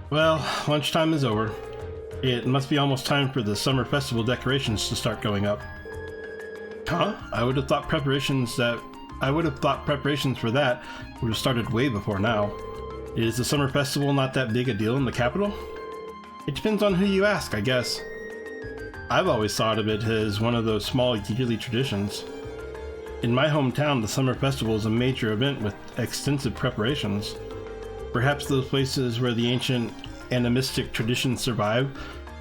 Well, lunchtime is over. It must be almost time for the summer festival decorations to start going up. Huh? I would have thought preparations for that would have started way before now. Is the summer festival not that big a deal in the capital? It depends on who you ask, I guess. I've always thought of it as one of those small yearly traditions. In my hometown, the summer festival is a major event with extensive preparations. Perhaps those places where the ancient animistic traditions survive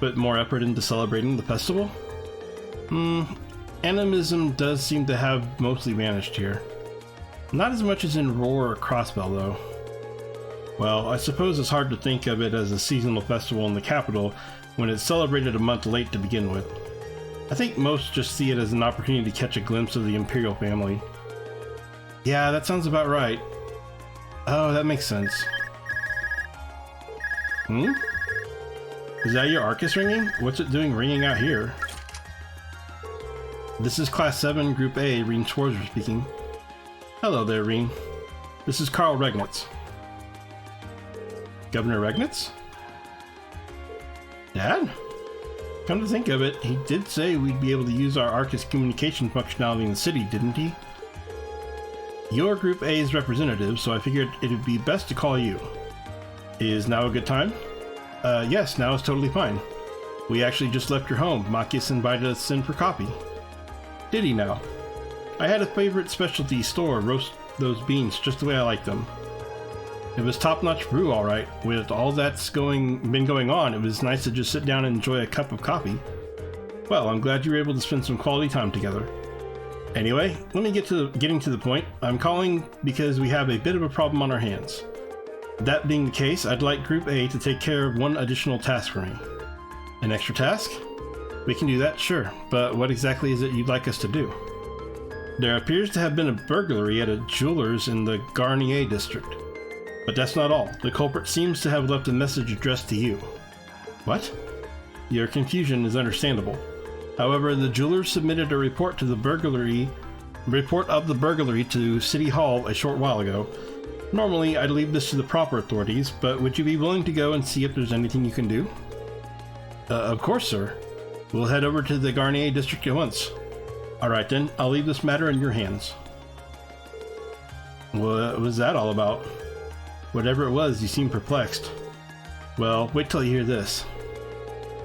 put more effort into celebrating the festival? Animism does seem to have mostly vanished here. Not as much as in Roar or Crossbell, though. Well, I suppose it's hard to think of it as a seasonal festival in the capital when it's celebrated a month late to begin with. I think most just see it as an opportunity to catch a glimpse of the Imperial family. Yeah, that sounds about right. Oh, that makes sense. Is that your Arcus ringing? What's it doing ringing out here? This is Class 7, Group A, Reen Schwarzer speaking. Hello there, Reen. This is Carl Regnitz. Governor Regnitz? Dad? Come to think of it, he did say we'd be able to use our Arcus communication functionality in the city, didn't he? You're Group A's representative, so I figured it'd be best to call you. Is now a good time? Yes, now is totally fine. We actually just left your home. Machias invited us in for coffee. Did he now? I had a favorite specialty store roast those beans just the way I like them. It was top-notch brew, alright. With all that's been going on, it was nice to just sit down and enjoy a cup of coffee. Well, I'm glad you were able to spend some quality time together. Anyway, let me getting to the point. I'm calling because we have a bit of a problem on our hands. That being the case, I'd like Group A to take care of one additional task for me. An extra task? We can do that, sure, but what exactly is it you'd like us to do? There appears to have been a burglary at a jeweler's in the Garnier district. But that's not all. The culprit seems to have left a message addressed to you. What? Your confusion is understandable. However, the jeweler submitted a report of the burglary to City Hall a short while ago. Normally, I'd leave this to the proper authorities, but would you be willing to go and see if there's anything you can do? Of course, sir. We'll head over to the Garnier district at once. Alright then, I'll leave this matter in your hands. What was that all about? Whatever it was, you seem perplexed. Well, wait till you hear this.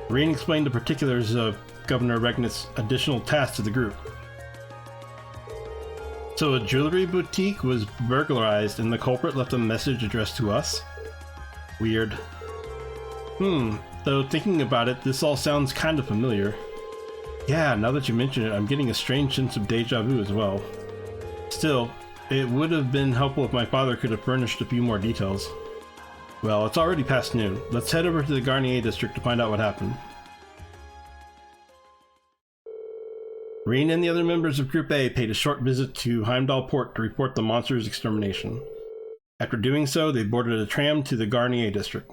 Reen explained the particulars of Governor Regnitz's additional task to the group. So a jewelry boutique was burglarized and the culprit left a message addressed to us? Weird. Though thinking about it, this all sounds kind of familiar. Yeah, now that you mention it, I'm getting a strange sense of deja vu as well. Still, it would have been helpful if my father could have furnished a few more details. Well, it's already past noon. Let's head over to the Garnier district to find out what happened. Reen and the other members of Group A paid a short visit to Heimdall Port to report the monster's extermination. After doing so, they boarded a tram to the Garnier district.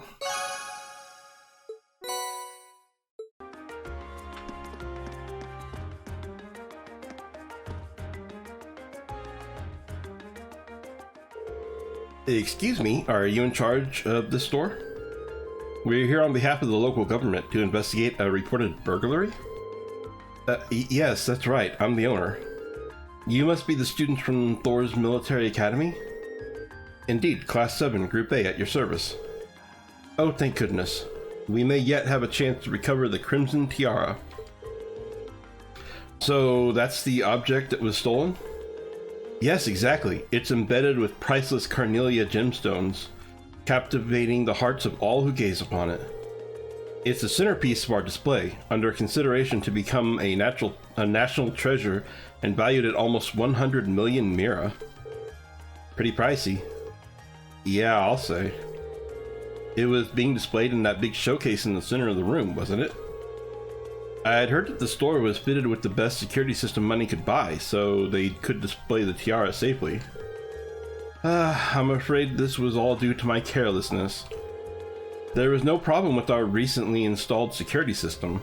Excuse me, are you in charge of this store? We're here on behalf of the local government to investigate a reported burglary? Yes, that's right, I'm the owner. You must be the students from Thor's Military Academy? Indeed, Class 7, Group A at your service. Oh, thank goodness. We may yet have a chance to recover the Crimson Tiara. So, that's the object that was stolen? Yes, exactly. It's embedded with priceless Carnelia gemstones, captivating the hearts of all who gaze upon it. It's the centerpiece of our display, under consideration to become a national treasure and valued at almost 100 million mira. Pretty pricey. Yeah, I'll say. It was being displayed in that big showcase in the center of the room, wasn't it? I had heard that the store was fitted with the best security system money could buy, so they could display the tiara safely. I'm afraid this was all due to my carelessness. There was no problem with our recently installed security system.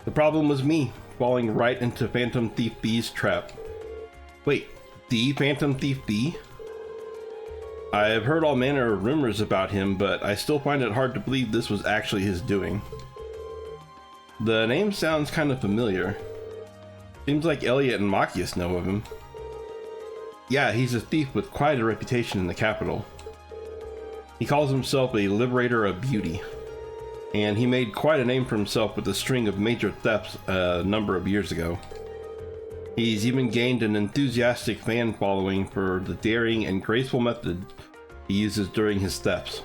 The problem was me, falling right into Phantom Thief B's trap. Wait, the Phantom Thief B? I have heard all manner of rumors about him, but I still find it hard to believe this was actually his doing. The name sounds kind of familiar. Seems like Elliot and Machias know of him. Yeah, he's a thief with quite a reputation in the capital. He calls himself a liberator of beauty, and he made quite a name for himself with a string of major thefts a number of years ago. He's even gained an enthusiastic fan following for the daring and graceful method he uses during his thefts.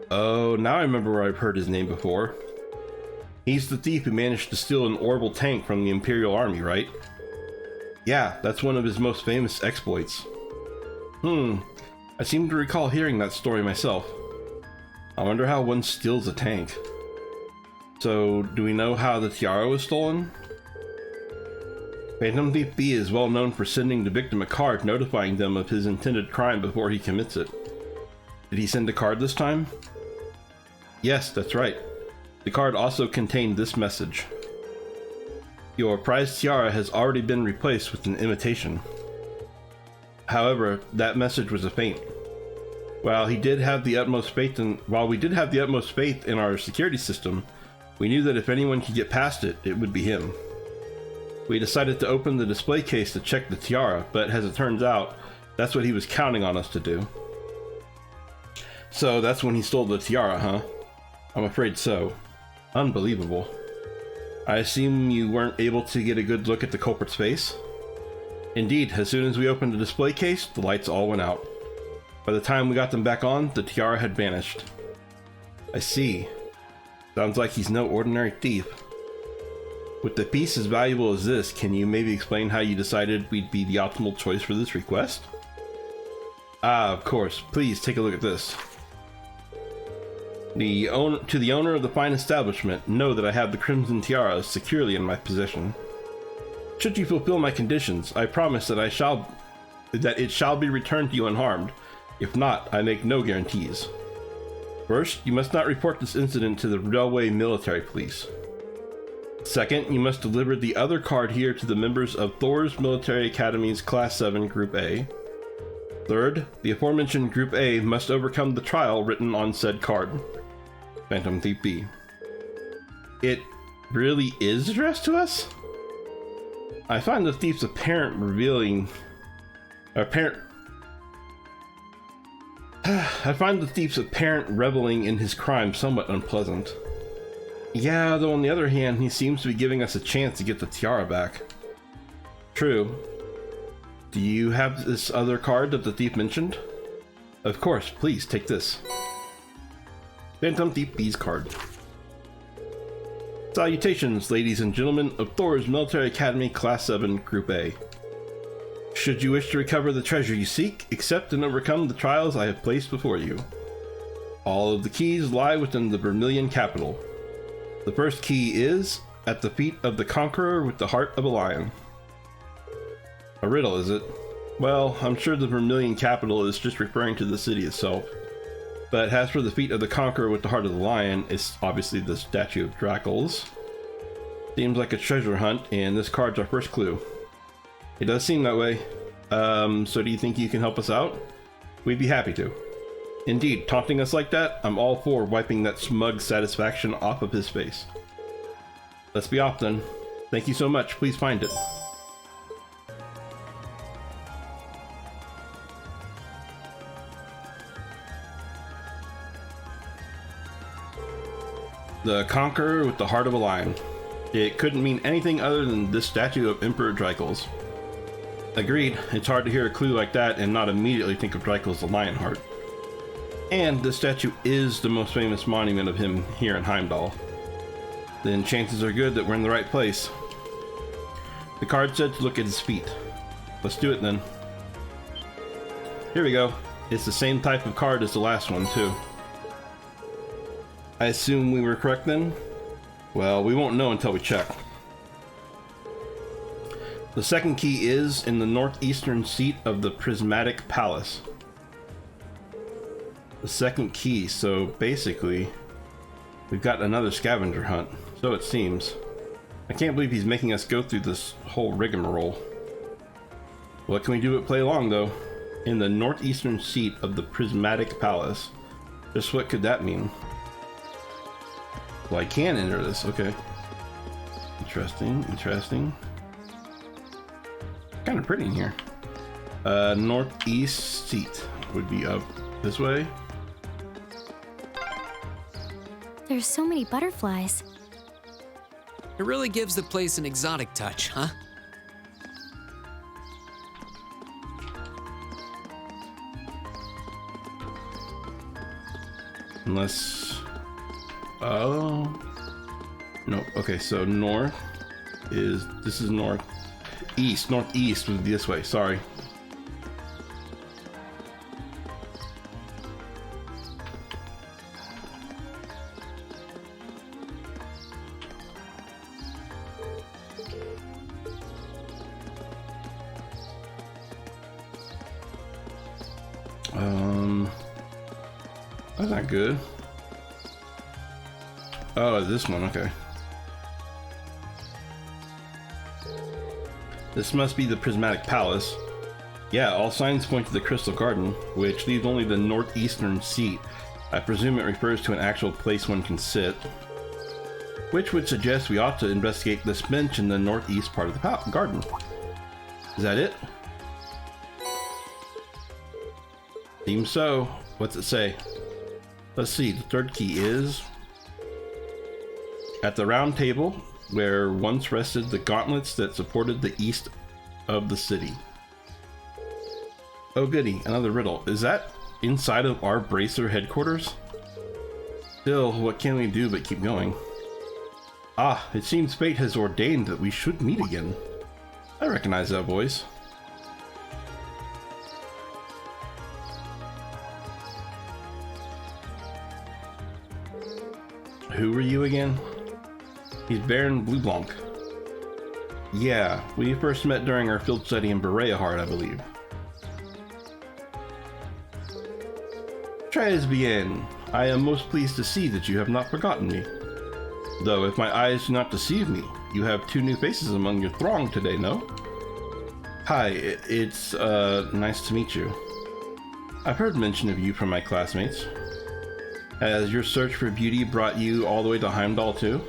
Oh, now I remember where I've heard his name before. He's the thief who managed to steal an orbital tank from the Imperial Army, right? Yeah, that's one of his most famous exploits. I seem to recall hearing that story myself. I wonder how one steals a tank. So, do we know how the tiara was stolen? Phantom Thief B is well known for sending the victim a card notifying them of his intended crime before he commits it. Did he send a card this time? Yes, that's right. The card also contained this message. Your prized tiara has already been replaced with an imitation. However, that message was a feint. While we did have the utmost faith in our security system, we knew that if anyone could get past it, it would be him. We decided to open the display case to check the tiara, but as it turns out, that's what he was counting on us to do. So that's when he stole the tiara, huh? I'm afraid so. Unbelievable. I assume you weren't able to get a good look at the culprit's face? Indeed, as soon as we opened the display case, the lights all went out. By the time we got them back on, the tiara had vanished. I see. Sounds like he's no ordinary thief. With the piece as valuable as this, can you maybe explain how you decided we'd be the optimal choice for this request? Ah, of course. Please take a look at this. To the owner of the fine establishment, know that I have the Crimson Tiara securely in my possession. Should you fulfill my conditions, I promise that it shall be returned to you unharmed. If not, I make no guarantees. First, you must not report this incident to the Railway Military Police. Second, you must deliver the other card here to the members of Thor's Military Academy's Class 7 Group A. Third, the aforementioned Group A must overcome the trial written on said card. Phantom Thief B. It really is addressed to us? I find the thief's apparent reveling in his crime somewhat unpleasant. Yeah, though on the other hand, he seems to be giving us a chance to get the tiara back. True. Do you have this other card that the thief mentioned? Of course, please take this. Phantom Thief B's card. Salutations, ladies and gentlemen of Thor's Military Academy Class 7 Group A. Should you wish to recover the treasure you seek, accept and overcome the trials I have placed before you. All of the keys lie within the Vermilion capital. The first key is at the feet of the Conqueror with the heart of a lion. A riddle, is it? Well, I'm sure the Vermilion capital is just referring to the city itself. But as for the feet of the Conqueror with the heart of the lion, it's obviously the statue of Dracula's. Seems like a treasure hunt, and this card's our first clue. It does seem that way. So do you think you can help us out? We'd be happy to. Indeed, taunting us like that, I'm all for wiping that smug satisfaction off of his face. Let's be off then. Thank you so much, please find it. The Conqueror with the heart of a lion. It couldn't mean anything other than this statue of Emperor Dracula's. Agreed, it's hard to hear a clue like that and not immediately think of Dracula's lion heart. And this statue is the most famous monument of him here in Heimdall. Then chances are good that we're in the right place. The card said to look at his feet. Let's do it then. Here we go. It's the same type of card as the last one too. I assume we were correct then? Well, we won't know until we check. The second key is in the northeastern seat of the Prismatic Palace. The second key, so basically, we've got another scavenger hunt, so it seems. I can't believe he's making us go through this whole rigmarole. What can we do but play along, though? in the northeastern seat of the prismatic palace. Just what could that mean? Well, I can enter this. Okay. Interesting. Interesting. Kind of pretty in here. Northeast seat would be up this way. There's so many butterflies. It really gives the place an exotic touch, huh? Unless... oh... no, okay, so north is... this is north. East, northeast would be this way, sorry. That's not good. Oh, this one, okay. This must be the Prismatic Palace. Yeah, all signs point to the Crystal Garden, which leaves only the northeastern seat. I presume it refers to an actual place one can sit. Which would suggest we ought to investigate this bench in the northeast part of the garden. Is that it? Seems so. What's it say? Let's see, the third key is... at the round table, where once rested the gauntlets that supported the east of the city. Oh goody, another riddle. Is that inside of our Bracer headquarters? Still, what can we do but keep going? Ah, it seems fate has ordained that we should meet again. I recognize that voice. Who are you again? He's Baron Blueblanc. Yeah, we first met during our field study in Bereahard, I believe. Très bien. I am most pleased to see that you have not forgotten me. Though, if my eyes do not deceive me, you have two new faces among your throng today, no? Hi, it's, nice to meet you. I've heard mention of you from my classmates. Has your search for beauty brought you all the way to Heimdall too?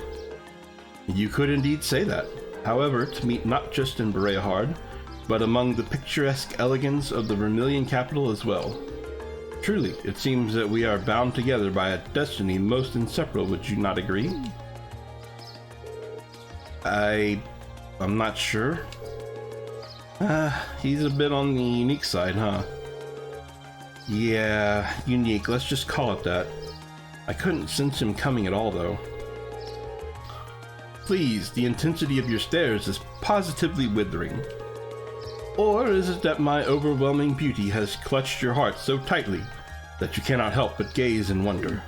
You could indeed say that. However, to meet not just in Bereahard, but among the picturesque elegance of the Vermilion capital as well. Truly, it seems that we are bound together by a destiny most inseparable, would you not agree? I'm not sure. He's a bit on the unique side, huh? Yeah, unique, let's just call it that. I couldn't sense him coming at all, though. Please, the intensity of your stares is positively withering. Or is it that my overwhelming beauty has clutched your heart so tightly that you cannot help but gaze in wonder?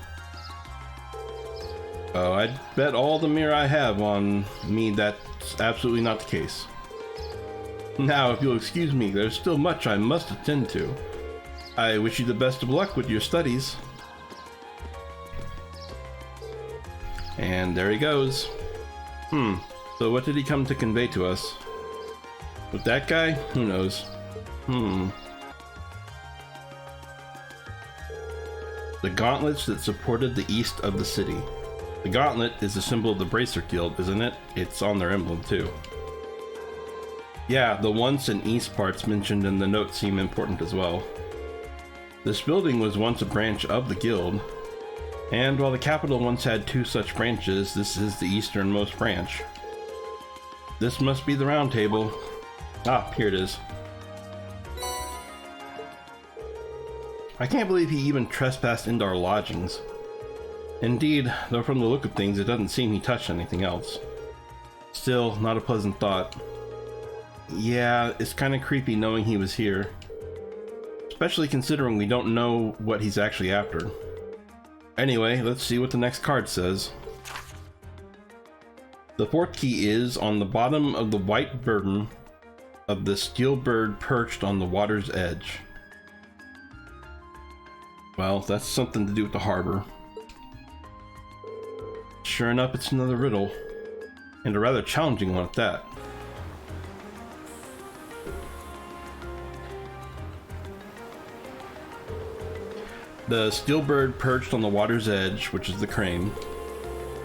Oh, I'd bet all the mirror I have on me that's absolutely not the case. Now, if you'll excuse me, there's still much I must attend to. I wish you the best of luck with your studies. And there he goes. So what did he come to convey to us? With that guy? Who knows? The gauntlets that supported the east of the city. The gauntlet is a symbol of the Bracer Guild, isn't it? It's on their emblem too. Yeah, the once and east parts mentioned in the note seem important as well. This building was once a branch of the guild, and while the capital once had two such branches, this is the easternmost branch. This must be the round table. Ah, here it is. I can't believe he even trespassed into our lodgings. Indeed, though from the look of things it doesn't seem he touched anything else. Still, not a pleasant thought. Yeah, it's kinda creepy knowing he was here. Especially considering we don't know what he's actually after. Anyway, let's see what the next card says. The fourth key is on the bottom of the white burden of the steel bird perched on the water's edge. Well, that's something to do with the harbor. Sure enough, it's another riddle, and a rather challenging one at that. The steel bird perched on the water's edge, which is the crane.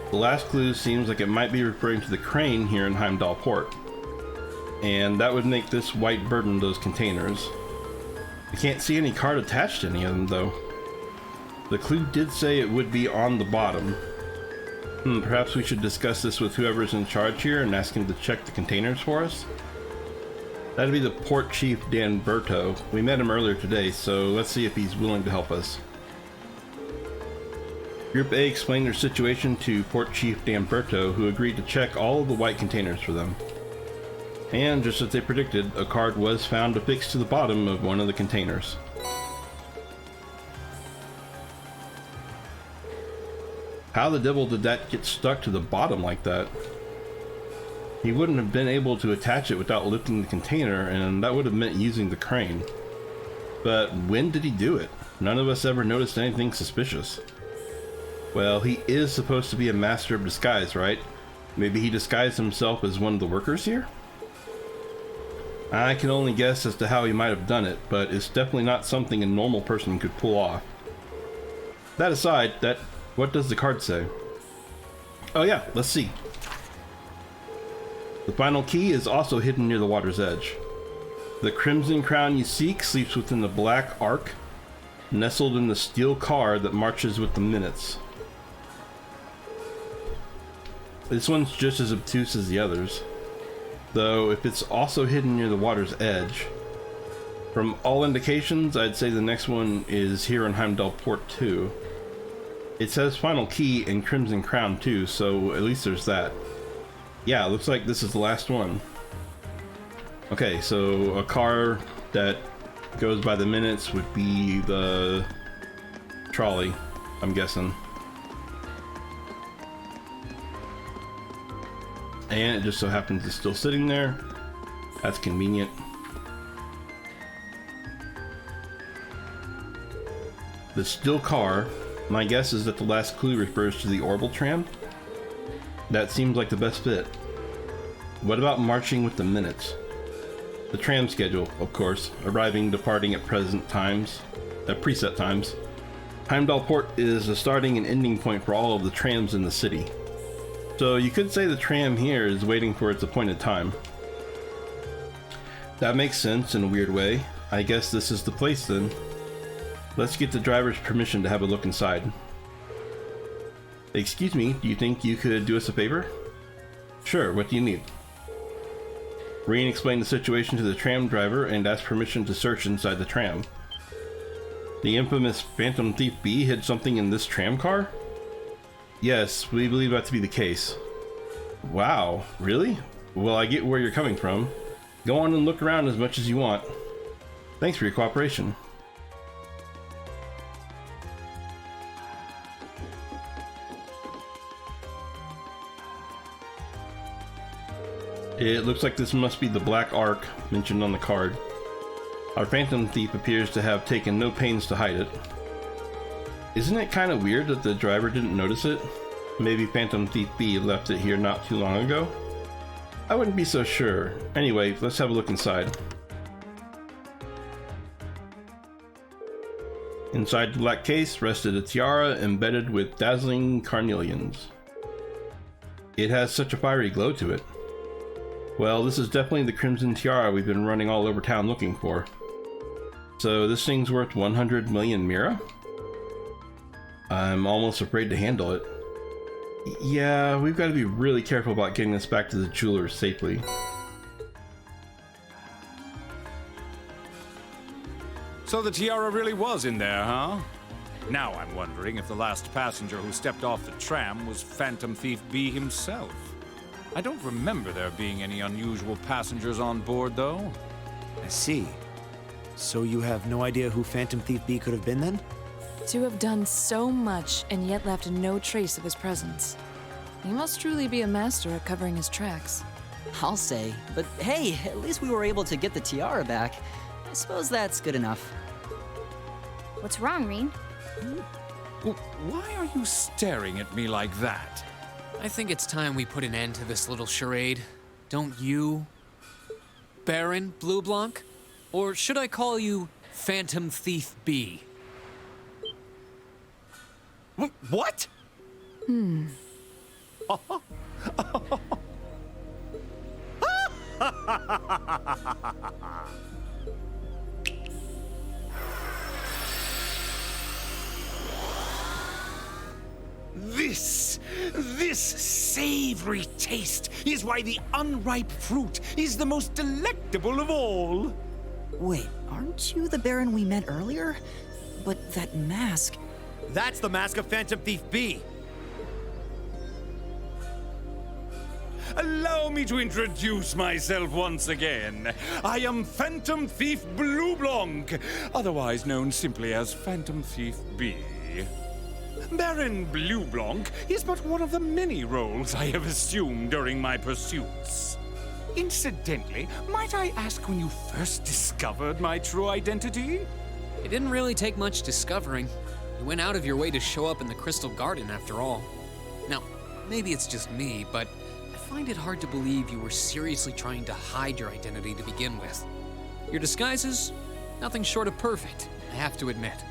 The last clue seems like it might be referring to the crane here in Heimdall Port. And that would make this white bird in those containers. I can't see any card attached to any of them though. The clue did say it would be on the bottom. Perhaps we should discuss this with whoever's in charge here and ask him to check the containers for us? That'd be the port chief Dan Berto. We met him earlier today, so let's see if he's willing to help us. Group A explained their situation to Port Chief Dan Berto, who agreed to check all of the white containers for them. And just as they predicted, a card was found affixed to the bottom of one of the containers. How the devil did that get stuck to the bottom like that? He wouldn't have been able to attach it without lifting the container, and that would have meant using the crane. But when did he do it? None of us ever noticed anything suspicious. Well, he is supposed to be a master of disguise, right? Maybe he disguised himself as one of the workers here? I can only guess as to how he might have done it, but it's definitely not something a normal person could pull off. That aside, what does the card say? Oh yeah, let's see. The final key is also hidden near the water's edge. The crimson crown you seek sleeps within the black ark, nestled in the steel car that marches with the minutes. This one's just as obtuse as the others, though if it's also hidden near the water's edge, from all indications, I'd say the next one is here in Heimdall Port 2. It says final key and crimson crown too, so at least there's that. Yeah, it looks like this is the last one. Okay, so a car that goes by the minutes would be the trolley, I'm guessing. And it just so happens it's still sitting there. That's convenient. The steel car, my guess is that the last clue refers to the orbital tram. That seems like the best fit. What about marching with the minutes? The tram schedule, of course, arriving, departing at preset times. Heimdall Port is a starting and ending point for all of the trams in the city. So you could say the tram here is waiting for its appointed time. That makes sense in a weird way. I guess this is the place then. Let's get the driver's permission to have a look inside. Excuse me, do you think you could do us a favor? Sure, what do you need? Reen explained the situation to the tram driver and asked permission to search inside the tram. The infamous Phantom Thief B hid something in this tram car? Yes, we believe that to be the case. Wow, really? Well, I get where you're coming from. Go on and look around as much as you want. Thanks for your cooperation. It looks like this must be the Black Ark mentioned on the card. Our Phantom Thief appears to have taken no pains to hide it. Isn't it kind of weird that the driver didn't notice it? Maybe Phantom Thief B left it here not too long ago? I wouldn't be so sure. Anyway, let's have a look inside. Inside the black case rested a tiara embedded with dazzling carnelians. It has such a fiery glow to it. Well, this is definitely the crimson tiara we've been running all over town looking for. So this thing's worth 100 million mira? I'm almost afraid to handle it. Yeah, we've got to be really careful about getting this back to the jewelers safely. So the tiara really was in there, huh? Now I'm wondering if the last passenger who stepped off the tram was Phantom Thief B himself. I don't remember there being any unusual passengers on board, though. I see. So you have no idea who Phantom Thief B could have been then? To have done so much and yet left no trace of his presence. He must truly be a master at covering his tracks. I'll say, but hey, at least we were able to get the tiara back. I suppose that's good enough. What's wrong, Reen? Why are you staring at me like that? I think it's time we put an end to this little charade. Don't you, Baron Blue Blanc? Or should I call you Phantom Thief B? What? This savory taste is why the unripe fruit is the most delectable of all. Wait, aren't you the Baron we met earlier? But that mask... That's the mask of Phantom Thief B. Allow me to introduce myself once again. I am Phantom Thief Blue Blanc, otherwise known simply as Phantom Thief B. Baron Blue Blanc is but one of the many roles I have assumed during my pursuits. Incidentally, might I ask when you first discovered my true identity? It didn't really take much discovering. You went out of your way to show up in the Crystal Garden after all. Now, maybe it's just me, but I find it hard to believe you were seriously trying to hide your identity to begin with. Your disguises? Nothing short of perfect, I have to admit.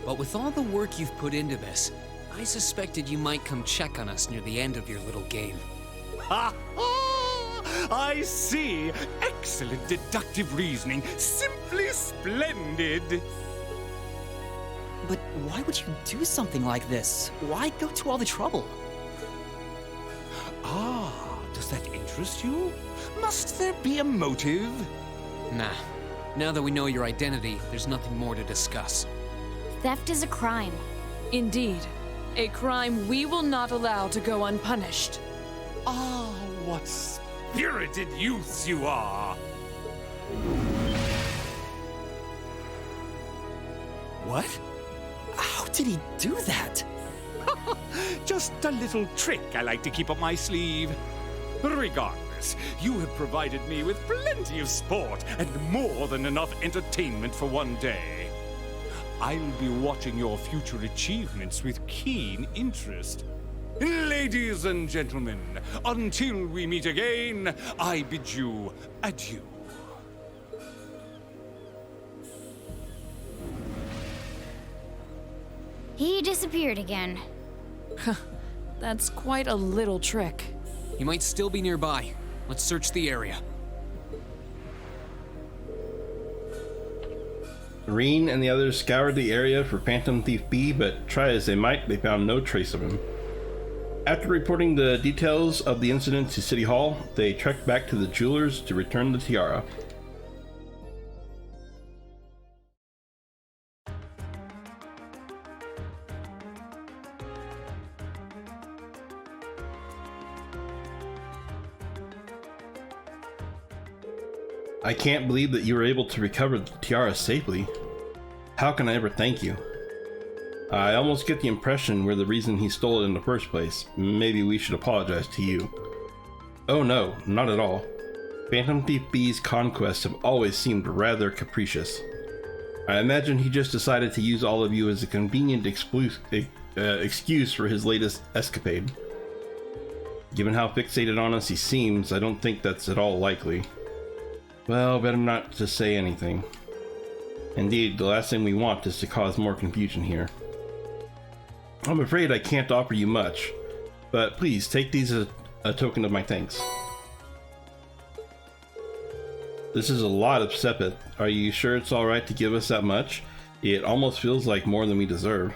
But with all the work you've put into this, I suspected you might come check on us near the end of your little game. Ha ha! I see. Excellent deductive reasoning. Simply splendid. But why would you do something like this? Why go to all the trouble? Ah, does that interest you? Must there be a motive? Nah. Now that we know your identity, there's nothing more to discuss. Theft is a crime. Indeed. A crime we will not allow to go unpunished. Ah, what spirited youths you are! What? How did he do that? Just a little trick I like to keep up my sleeve. Regardless, you have provided me with plenty of sport and more than enough entertainment for one day. I'll be watching your future achievements with keen interest. Ladies and gentlemen, until we meet again, I bid you adieu. He disappeared again. That's quite a little trick. He might still be nearby. Let's search the area. Reen and the others scoured the area for Phantom Thief B, but try as they might, they found no trace of him. After reporting the details of the incident to City Hall, they trekked back to the jewelers to return the tiara. I can't believe that you were able to recover the tiara safely. How can I ever thank you? I almost get the impression we're the reason he stole it in the first place. Maybe we should apologize to you. Oh no, not at all. Phantom Thief B's conquests have always seemed rather capricious. I imagine he just decided to use all of you as a convenient excuse for his latest escapade. Given how fixated on us he seems, I don't think that's at all likely. Well, better not to say anything. Indeed, the last thing we want is to cause more confusion here. I'm afraid I can't offer you much, but please take these as a token of my thanks. This is a lot of sepet. Are you sure it's alright to give us that much? It almost feels like more than we deserve.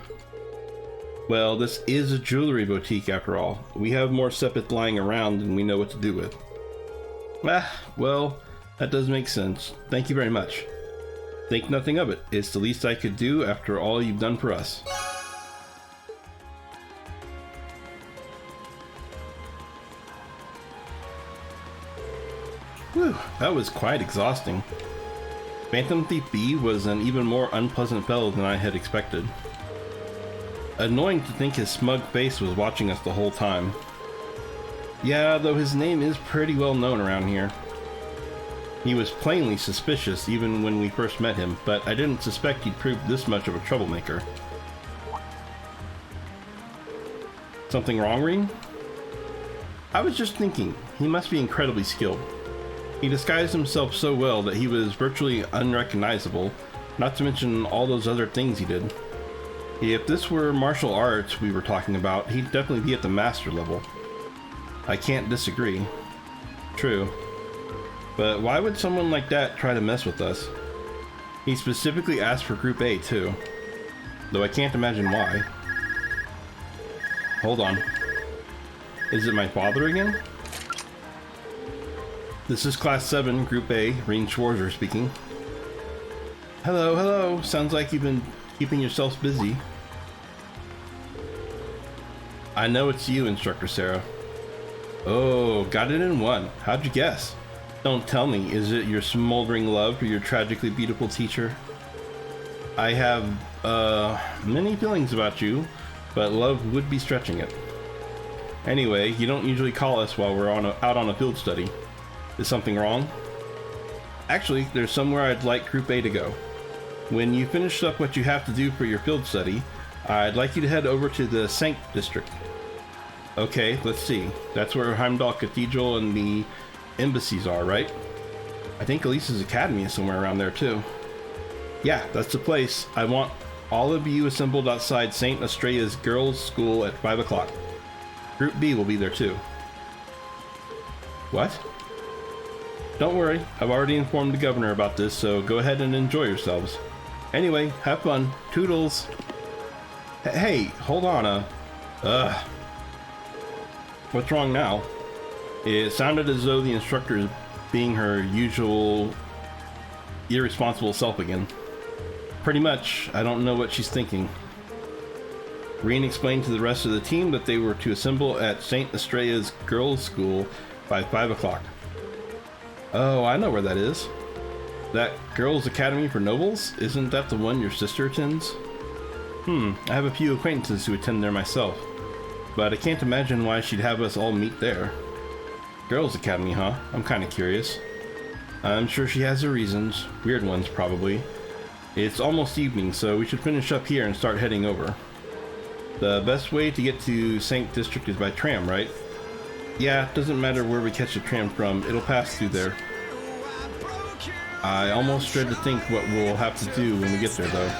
Well, this is a jewelry boutique after all. We have more sepet lying around than we know what to do with. Well, that does make sense. Thank you very much. Think nothing of it. It's the least I could do after all you've done for us. Whew, that was quite exhausting. Phantom Thief B was an even more unpleasant fellow than I had expected. Annoying to think his smug face was watching us the whole time. Yeah, though his name is pretty well known around here. He was plainly suspicious even when we first met him, but I didn't suspect he'd prove this much of a troublemaker. Something wrong, Reen? I was just thinking, he must be incredibly skilled. He disguised himself so well that he was virtually unrecognizable, not to mention all those other things he did. If this were martial arts we were talking about, he'd definitely be at the master level. I can't disagree. True. But why would someone like that try to mess with us? He specifically asked for Group A too, though I can't imagine why. Hold on. Is it my father again? This is Class 7, Group A, Reen Schwarzer speaking. Hello, hello. Sounds like you've been keeping yourselves busy. I know it's you, Instructor Sarah. Oh, got it in one. How'd you guess? Don't tell me, is it your smoldering love for your tragically beautiful teacher? I have, many feelings about you, but love would be stretching it. Anyway, you don't usually call us while we're out on a field study. Is something wrong? Actually, there's somewhere I'd like Group A to go. When you finish up what you have to do for your field study, I'd like you to head over to the Sank district. Okay, let's see. That's where Heimdall Cathedral and the embassies are, right? I think Elise's Academy is somewhere around there too. Yeah, that's the place. I want all of you assembled outside St. Estrella's girls' school at 5 o'clock. Group B will be there too. What? Don't worry, I've already informed the governor about this, so go ahead and enjoy yourselves. Anyway, have fun. Toodles! Hey, hold on, what's wrong now? It sounded as though the instructor is being her usual irresponsible self again. Pretty much, I don't know what she's thinking. Reen explained to the rest of the team that they were to assemble at St. Estrella's girls' school by 5 o'clock. Oh, I know where that is. That Girls' Academy for Nobles? Isn't that the one your sister attends? I have a few acquaintances who attend there myself, but I can't imagine why she'd have us all meet there. Girls' Academy, huh? I'm kinda curious. I'm sure she has her reasons. Weird ones, probably. It's almost evening, so we should finish up here and start heading over. The best way to get to Sank District is by tram, right? Yeah, it doesn't matter where we catch the tram from, it'll pass through there. I almost dread to think what we'll have to do when we get there, though.